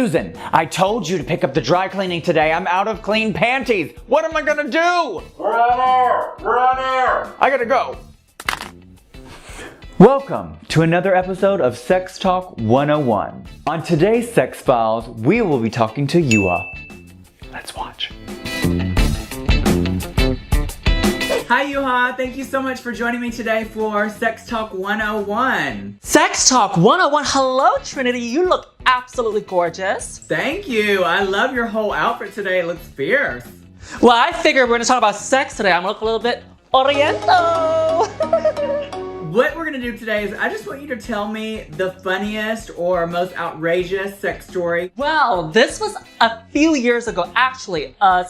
Susan, I told you to pick up the dry cleaning today. I'm out of clean panties. What am I gonna do? Runner! I gotta go. Welcome to another episode of Sex Talk 101. On today's Sex Files, we will be talking to Yuhua. Let's watch. Hi Yuhua, thank you so much for joining me today for Sex Talk 101. Sex Talk 101, hello Trinity, you look absolutely gorgeous. Thank you, I love your whole outfit today, it looks fierce. Well, I figured we're gonna talk about sex today. I'm gonna look a little bit oriental. What we're gonna do today is I just want you to tell me the funniest or most outrageous sex story. Well, this was a few years ago, actually, a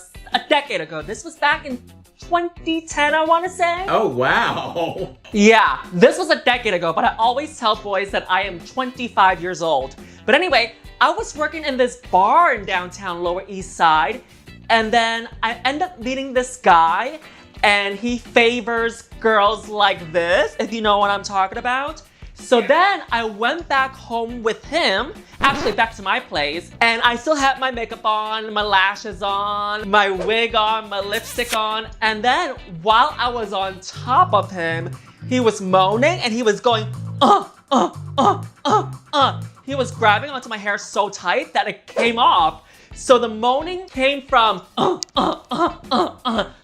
decade ago. This was back in 2010, I want to say. Oh, wow. Yeah, this was a decade ago, but I always tell boys that I am 25 years old. But anyway, I was working in this bar in downtown Lower East Side, and then I end up meeting this guy, and he favors girls like this, if you know what I'm talking about. So then I went back home with him, actually back to my place, and I still had my makeup on, my lashes on, my wig on, my lipstick on, and then while I was on top of him, he was moaning and he was going, He was grabbing onto my hair so tight that it came off. So the moaning came from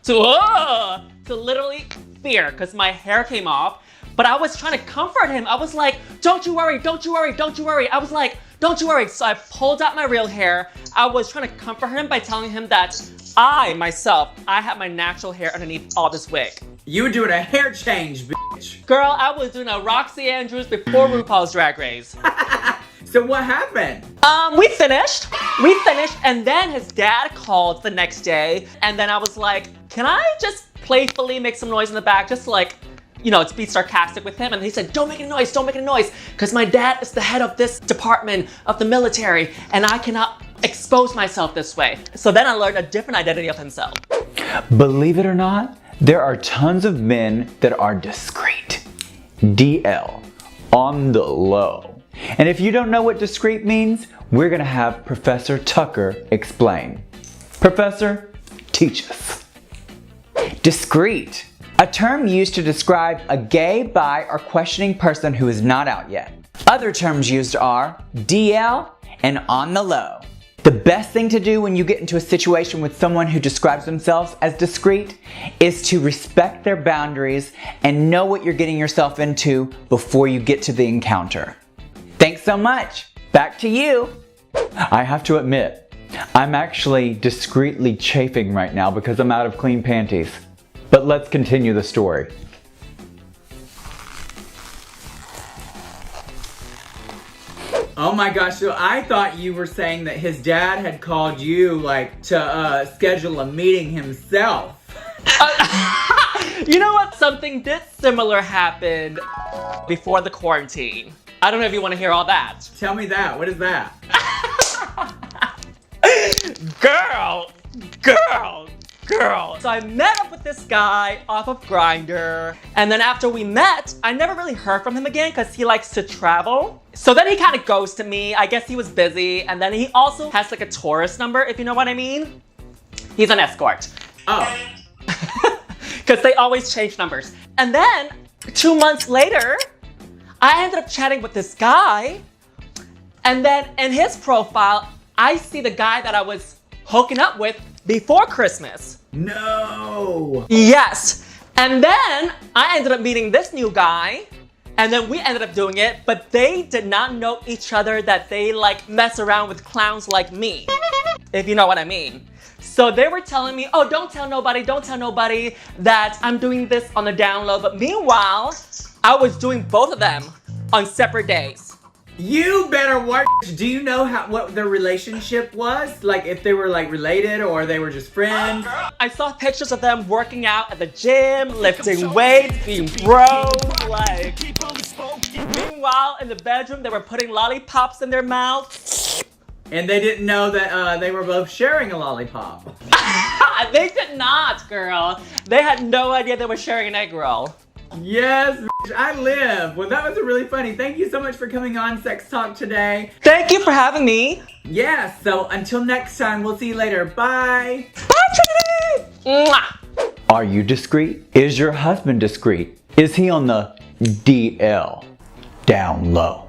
to literally fear, because my hair came off. But I was trying to comfort him. I was like, don't you worry, don't you worry, don't you worry. I was like, don't you worry. So I pulled out my real hair. I was trying to comfort him by telling him that I have my natural hair underneath all this wig. You were doing a hair change, bitch. Girl, I was doing a Roxy Andrews before RuPaul's Drag Race. So what happened? We finished, and then his dad called the next day, and then I was like, can I just playfully make some noise in the back, just like, you know, to be sarcastic with him? And he said, don't make any noise, because my dad is the head of this department of the military, and I cannot expose myself this way. So then I learned a different identity of himself. Believe it or not, there are tons of men that are discreet. DL, on the low. And if you don't know what discreet means, we're gonna have Professor Tucker explain. Professor, teach us. Discreet. A term used to describe a gay, bi, or questioning person who is not out yet. Other terms used are DL and on the low. The best thing to do when you get into a situation with someone who describes themselves as discreet is to respect their boundaries and know what you're getting yourself into before you get to the encounter. Thanks so much. Back to you. I have to admit, I'm actually discreetly chafing right now because I'm out of clean panties. But let's continue the story. Oh my gosh, so I thought you were saying that his dad had called you like to schedule a meeting himself. You know what? Something similar happened before the quarantine. I don't know if you want to hear all that. Tell me that. What is that? Girl. So I met up with this guy off of Grindr, and then after we met, I never really heard from him again because he likes to travel. So then he kind of ghosted me. I guess he was busy, and then he also has like a tourist number, if you know what I mean. He's an escort. Oh. Because they always change numbers. And then 2 months later, I ended up chatting with this guy, and then in his profile, I see the guy that I was hooking up with before Christmas. No! Yes! And then I ended up meeting this new guy, and then we ended up doing it, but they did not know each other that they like mess around with clowns like me, if you know what I mean. So they were telling me, oh, don't tell nobody that I'm doing this on the down low, but meanwhile, I was doing both of them on separate days. You better watch. Do you know what their relationship was? Like if they were like related or they were just friends? I saw pictures of them working out at the gym, lifting weights, being bros, like. Meanwhile, in the bedroom, they were putting lollipops in their mouths. And they didn't know that they were both sharing a lollipop. They did not, girl. They had no idea they were sharing an egg roll. Yes, bitch, I live. Well, that was really funny. Thank you so much for coming on Sex Talk today. Thank you for having me. Yeah, so until next time, we'll see you later. Bye. Bye, Trinity! Mwah! Are you discreet? Is your husband discreet? Is he on the DL? Down low.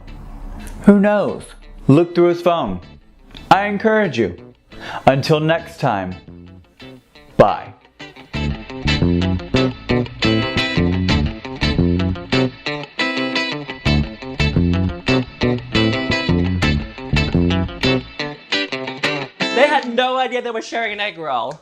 Who knows? Look through his phone. I encourage you. Until next time, bye. They had no idea they were sharing an egg roll.